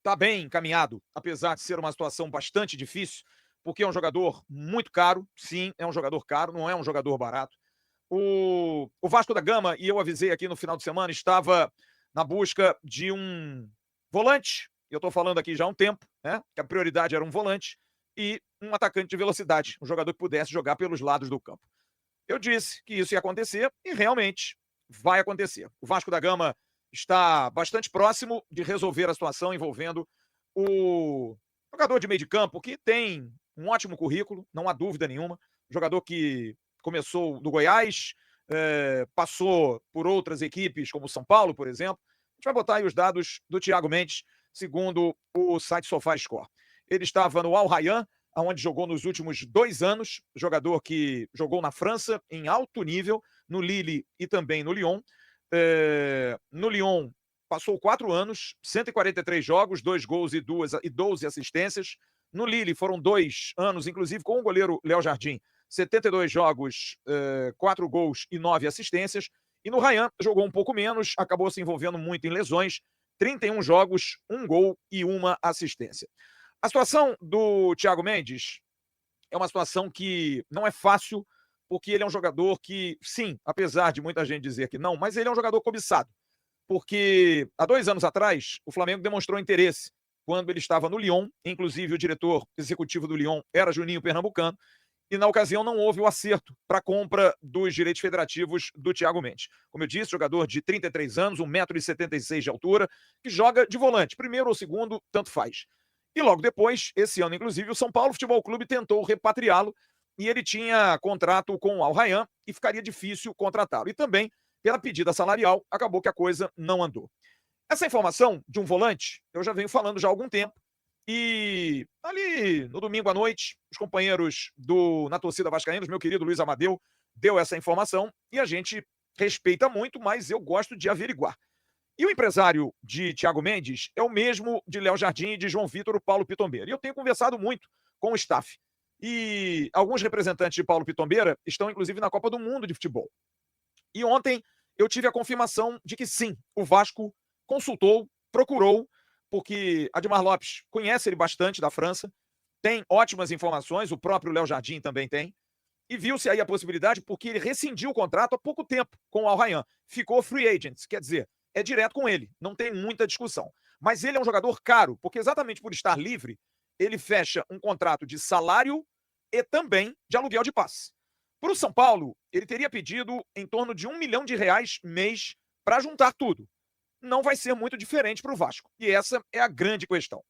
está bem encaminhado, apesar de ser uma situação bastante difícil, porque é um jogador muito caro. Sim, é um jogador caro, não é um jogador barato. O Vasco da Gama, e eu avisei aqui no final de semana, estava na busca de um volante. Eu estou falando aqui já há um tempo, né? Que a prioridade era um volante e um atacante de velocidade, um jogador que pudesse jogar pelos lados do campo. Eu disse que isso ia acontecer e realmente vai acontecer. O Vasco da Gama está bastante próximo de resolver a situação envolvendo o jogador de meio de campo, que tem um ótimo currículo, não há dúvida nenhuma. Jogador que começou no Goiás, passou por outras equipes, como o São Paulo, por exemplo. A gente vai botar aí os dados do Thiago Mendes, segundo o site SofaScore. Ele estava no Al Rayyan, onde jogou nos últimos 2 anos, jogador que jogou na França em alto nível, no Lille e também no Lyon. No Lyon, passou 4 anos, 143 jogos, 2 gols e 12 assistências. No Lille foram 2 anos, inclusive com o goleiro Léo Jardim, 72 jogos, 4 gols e 9 assistências. E no Rayyan jogou um pouco menos, acabou se envolvendo muito em lesões, 31 jogos, 1 gol e 1 assistência. A situação do Thiago Mendes é uma situação que não é fácil, porque ele é um jogador que, sim, apesar de muita gente dizer que não, mas ele é um jogador cobiçado. Porque há 2 anos atrás, o Flamengo demonstrou interesse quando ele estava no Lyon, inclusive o diretor executivo do Lyon era Juninho Pernambucano, e na ocasião não houve o acerto para a compra dos direitos federativos do Thiago Mendes. Como eu disse, jogador de 33 anos, 1,76 m de altura, que joga de volante, primeiro ou segundo, tanto faz. E logo depois, esse ano, inclusive, o São Paulo Futebol Clube tentou repatriá-lo e ele tinha contrato com o Al Rayyan e ficaria difícil contratá-lo. E também, pela pedida salarial, acabou que a coisa não andou. Essa informação de um volante, eu já venho falando já há algum tempo. E ali no domingo à noite, os companheiros na torcida vascaínos, meu querido Luiz Amadeu, deu essa informação e a gente respeita muito, mas eu gosto de averiguar. E o empresário de Thiago Mendes é o mesmo de Léo Jardim e de João Vitor, o Paulo Pitombeira. E eu tenho conversado muito com o staff. E alguns representantes de Paulo Pitombeira estão, inclusive, na Copa do Mundo de futebol. E ontem eu tive a confirmação de que sim, o Vasco consultou, procurou, porque Admar Lopes conhece ele bastante da França, tem ótimas informações, o próprio Léo Jardim também tem, e viu-se aí a possibilidade porque ele rescindiu o contrato há pouco tempo com o Al Rayyan. Ficou free agent, quer dizer, é direto com ele, não tem muita discussão. Mas ele é um jogador caro, porque exatamente por estar livre, ele fecha um contrato de salário e também de aluguel de passe. Para o São Paulo, ele teria pedido em torno de R$ 1 milhão mês para juntar tudo. Não vai ser muito diferente para o Vasco. E essa é a grande questão.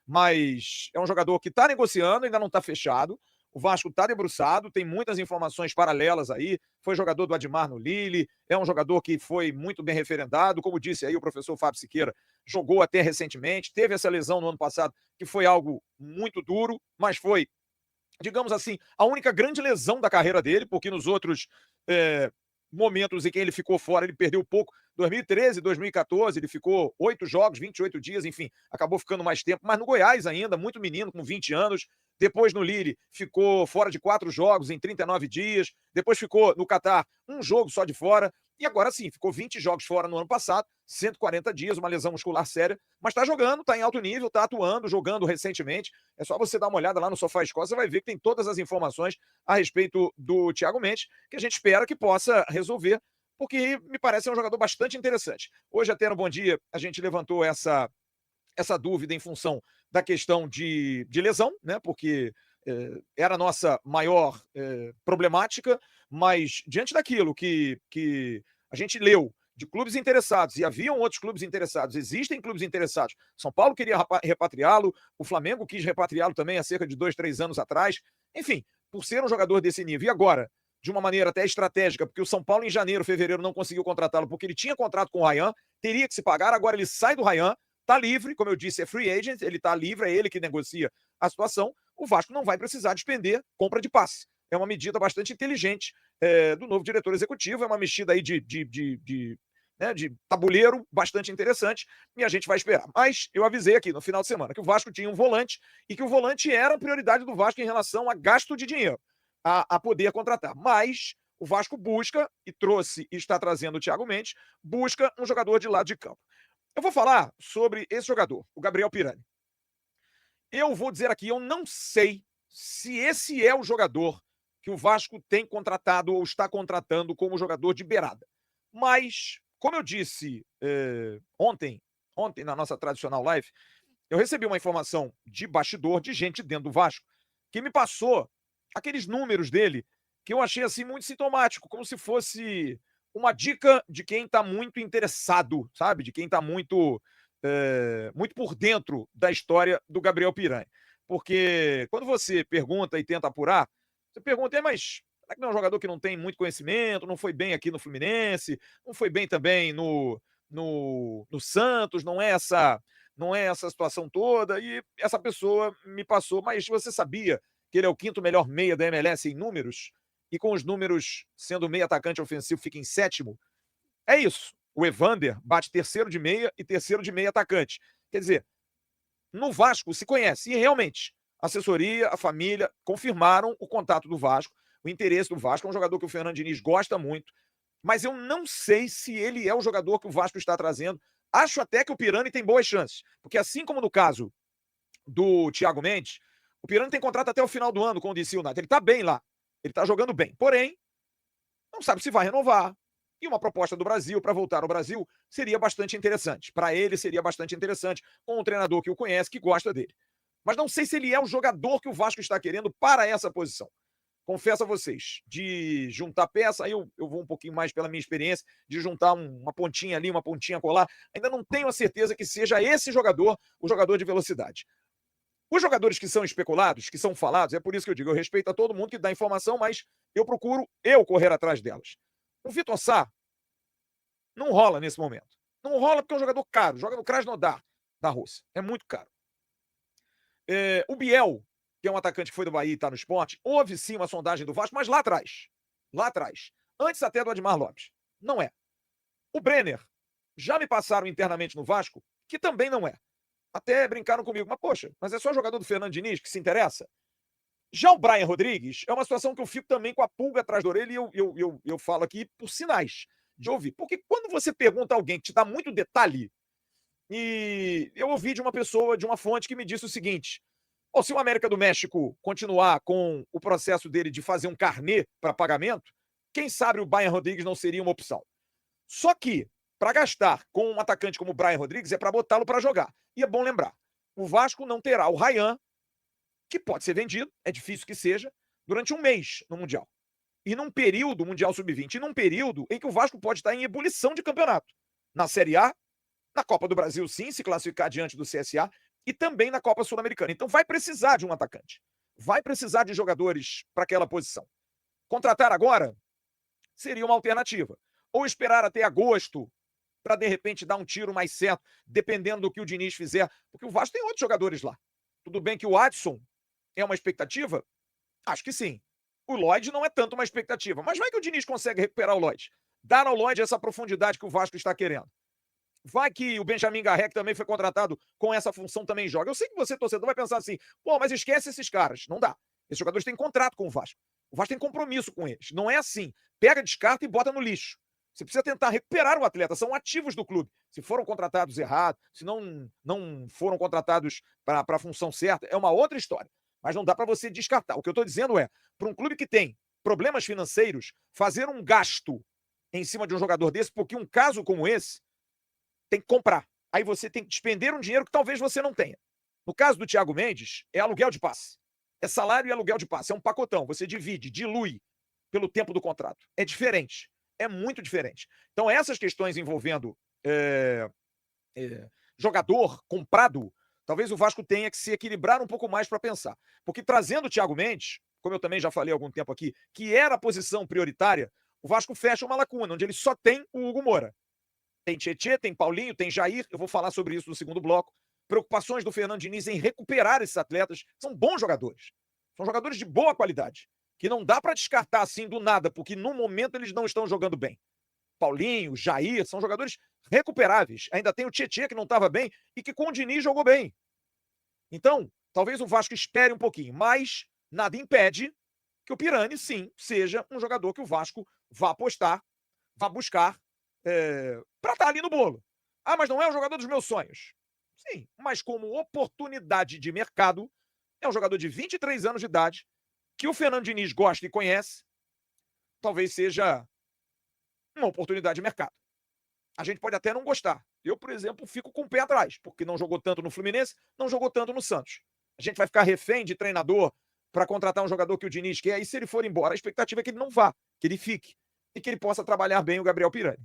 Mas é um jogador que está negociando, ainda não está fechado. O Vasco está debruçado, tem muitas informações paralelas aí. Foi jogador do Admar no Lille, é um jogador que foi muito bem referendado. Como disse aí o professor Fábio Siqueira, jogou até recentemente. Teve essa lesão no ano passado, que foi algo muito duro, mas foi, digamos assim, a única grande lesão da carreira dele, porque nos outros momentos em que ele ficou fora, ele perdeu pouco. 2013, 2014, ele ficou 8 jogos, 28 dias, enfim, acabou ficando mais tempo, mas no Goiás ainda, muito menino, com 20 anos. Depois no Lille, ficou fora de 4 jogos em 39 dias. Depois ficou no Catar, um jogo só de fora. E agora sim, ficou 20 jogos fora no ano passado, 140 dias, uma lesão muscular séria, mas está jogando, está em alto nível, está atuando, jogando recentemente. É só você dar uma olhada lá no SofaScore, você vai ver que tem todas as informações a respeito do Thiago Mendes, que a gente espera que possa resolver, porque me parece um jogador bastante interessante. Hoje até no Bom Dia a gente levantou essa dúvida em função da questão de lesão, né? Porque era a nossa maior problemática, mas diante daquilo que a gente leu de clubes interessados, e haviam outros clubes interessados, existem clubes interessados. São Paulo queria repatriá-lo, o Flamengo quis repatriá-lo também há cerca de 2, 3 anos atrás. Enfim, por ser um jogador desse nível. E agora, de uma maneira até estratégica, porque o São Paulo em janeiro, fevereiro não conseguiu contratá-lo porque ele tinha contrato com o Rayyan, teria que se pagar, agora ele sai do Rayyan, está livre, como eu disse, é free agent, ele está livre, é ele que negocia a situação. O Vasco não vai precisar despender compra de passe. É uma medida bastante inteligente do novo diretor executivo, é uma mexida aí de tabuleiro bastante interessante, e a gente vai esperar. Mas eu avisei aqui no final de semana que o Vasco tinha um volante e que o volante era a prioridade do Vasco em relação a gasto de dinheiro, a poder contratar. Mas o Vasco busca, e trouxe e está trazendo o Thiago Mendes, busca um jogador de lado de campo. Eu vou falar sobre esse jogador, o Gabriel Pirani. Eu vou dizer aqui, eu não sei se esse é o jogador que o Vasco tem contratado ou está contratando como jogador de beirada. Mas, como eu disse ontem na nossa tradicional live, eu recebi uma informação de bastidor, de gente dentro do Vasco, que me passou aqueles números dele que eu achei assim muito sintomático, como se fosse uma dica de quem está muito interessado, sabe? De quem está muito por dentro da história do Gabriel Pirani. Porque quando você pergunta e tenta apurar, você pergunta, mas será que não é um jogador que não tem muito conhecimento, não foi bem aqui no Fluminense, não foi bem também no Santos, não é essa situação toda, e essa pessoa me passou, mas você sabia que ele é o quinto melhor meia da MLS em números? E com os números sendo meio atacante ofensivo, fica em sétimo? É isso. O Evander bate terceiro de meia e terceiro de meia atacante. Quer dizer, no Vasco se conhece. E realmente, a assessoria, a família confirmaram o contato do Vasco, o interesse do Vasco. É um jogador que o Fernando Diniz gosta muito. Mas eu não sei se ele é o jogador que o Vasco está trazendo. Acho até que o Pirani tem boas chances. Porque assim como no caso do Thiago Mendes, o Pirani tem contrato até o final do ano com o DC United. Ele está bem lá. Ele está jogando bem. Porém, não sabe se vai renovar. E uma proposta do Brasil para voltar ao Brasil seria bastante interessante. Para ele seria bastante interessante, com um treinador que o conhece, que gosta dele. Mas não sei se ele é o jogador que o Vasco está querendo para essa posição. Confesso a vocês, de juntar peça, aí eu vou um pouquinho mais pela minha experiência, de juntar uma pontinha ali, uma pontinha colar, ainda não tenho a certeza que seja esse jogador, o jogador de velocidade. Os jogadores que são especulados, que são falados, é por isso que eu digo, eu respeito a todo mundo que dá informação, mas eu procuro correr atrás delas. O Vitor Sá não rola nesse momento. Não rola porque é um jogador caro, joga no Krasnodar da Rússia. É muito caro. O Biel, que é um atacante que foi do Bahia e está no esporte, houve sim uma sondagem do Vasco, mas lá atrás. Lá atrás. Antes até do Admar Lopes. Não é. O Brenner, já me passaram internamente no Vasco, que também não é. Até brincaram comigo, mas poxa, mas é só jogador do Fernando Diniz que se interessa? Já o Brian Rodrigues é uma situação que eu fico também com a pulga atrás da orelha e eu falo aqui por sinais de ouvir. Porque quando você pergunta a alguém que te dá muito detalhe, e eu ouvi de uma pessoa, de uma fonte, que me disse o seguinte: oh, se o América do México continuar com o processo dele de fazer um carnê para pagamento, quem sabe o Brian Rodrigues não seria uma opção. Só que, para gastar com um atacante como o Brian Rodrigues, é para botá-lo para jogar. E é bom lembrar, o Vasco não terá o Ryan, que pode ser vendido, é difícil que seja, durante um mês no Mundial. E num período, Mundial Sub-20, e num período em que o Vasco pode estar em ebulição de campeonato. Na Série A, na Copa do Brasil, sim, se classificar diante do CSA, e também na Copa Sul-Americana. Então vai precisar de um atacante. Vai precisar de jogadores para aquela posição. Contratar agora seria uma alternativa. Ou esperar até agosto para, de repente, dar um tiro mais certo, dependendo do que o Diniz fizer. Porque o Vasco tem outros jogadores lá. Tudo bem que o Adson é uma expectativa? Acho que sim. O Lloyd não é tanto uma expectativa. Mas vai que o Diniz consegue recuperar o Lloyd. Dar ao Lloyd essa profundidade que o Vasco está querendo. Vai que o Benjamin Garré, que também foi contratado com essa função, também joga. Eu sei que você, torcedor, vai pensar assim, pô, mas esquece esses caras. Não dá. Esses jogadores têm contrato com o Vasco. O Vasco tem compromisso com eles. Não é assim. Pega, descarta e bota no lixo. Você precisa tentar recuperar o atleta. São ativos do clube. Se foram contratados errado, se não foram contratados para a função certa, é uma outra história. Mas não dá para você descartar. O que eu estou dizendo é, para um clube que tem problemas financeiros, fazer um gasto em cima de um jogador desse, porque um caso como esse, tem que comprar. Aí você tem que despender um dinheiro que talvez você não tenha. No caso do Thiago Mendes, é aluguel de passe. É salário e aluguel de passe. É um pacotão. Você divide, dilui pelo tempo do contrato. É diferente. É muito diferente. Então, essas questões envolvendo jogador comprado, talvez o Vasco tenha que se equilibrar um pouco mais para pensar. Porque trazendo o Thiago Mendes, como eu também já falei há algum tempo aqui, que era a posição prioritária, o Vasco fecha uma lacuna, onde ele só tem o Hugo Moura. Tem Tietê, tem Paulinho, tem Jair. Eu vou falar sobre isso no segundo bloco. Preocupações do Fernando Diniz em recuperar esses atletas. São bons jogadores. São jogadores de boa qualidade. Que não dá para descartar assim do nada, porque no momento eles não estão jogando bem. Paulinho, Jair, são jogadores recuperáveis. Ainda tem o Tietê, que não estava bem e que com o Diniz jogou bem. Então, talvez o Vasco espere um pouquinho, mas nada impede que o Pirani, sim, seja um jogador que o Vasco vá apostar, vá buscar para estar ali no bolo. Ah, mas não é um jogador dos meus sonhos. Sim, mas como oportunidade de mercado, é um jogador de 23 anos de idade, que o Fernando Diniz gosta e conhece, talvez seja uma oportunidade de mercado. A gente pode até não gostar. Eu, por exemplo, fico com o pé atrás, porque não jogou tanto no Fluminense, não jogou tanto no Santos. A gente vai ficar refém de treinador para contratar um jogador que o Diniz quer, e se ele for embora, a expectativa é que ele não vá, que ele fique, e que ele possa trabalhar bem o Gabriel Pirani.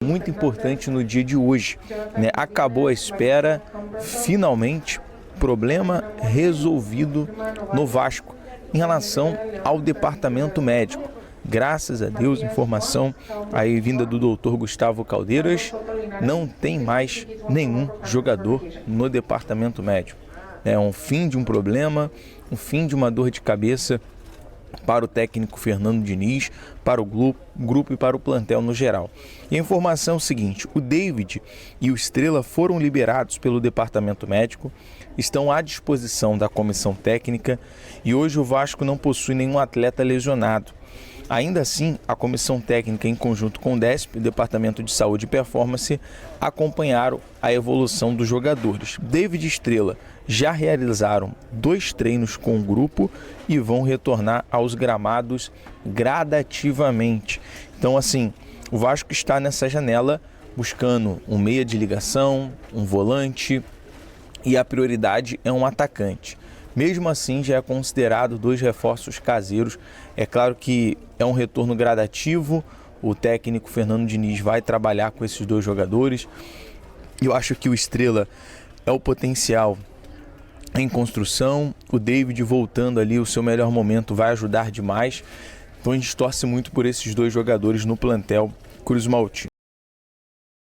Muito importante no dia de hoje, né? Acabou a espera, finalmente, problema resolvido no Vasco em relação ao departamento médico. Graças a Deus, informação aí vinda do doutor Gustavo Caldeiras, não tem mais nenhum jogador no departamento médico. É um fim de um problema, um fim de uma dor de cabeça para o técnico Fernando Diniz, para o grupo e para o plantel no geral. E a informação é o seguinte: o David e o Estrela foram liberados pelo departamento médico, estão à disposição da comissão técnica e hoje o Vasco não possui nenhum atleta lesionado. Ainda assim, a comissão técnica, em conjunto com o DESP, o Departamento de Saúde e Performance, acompanharam a evolução dos jogadores. David e Estrela já realizaram 2 treinos com o grupo e vão retornar aos gramados gradativamente. Então, assim, o Vasco está nessa janela buscando um meia de ligação, um volante, e a prioridade é um atacante. Mesmo assim, já é considerado 2 reforços caseiros. É claro que é um retorno gradativo. O técnico Fernando Diniz vai trabalhar com esses 2 jogadores. Eu acho que o Estrela é o potencial em construção. O David voltando ali, o seu melhor momento, vai ajudar demais. Então a gente torce muito por esses 2 jogadores no plantel Cruz Maltino.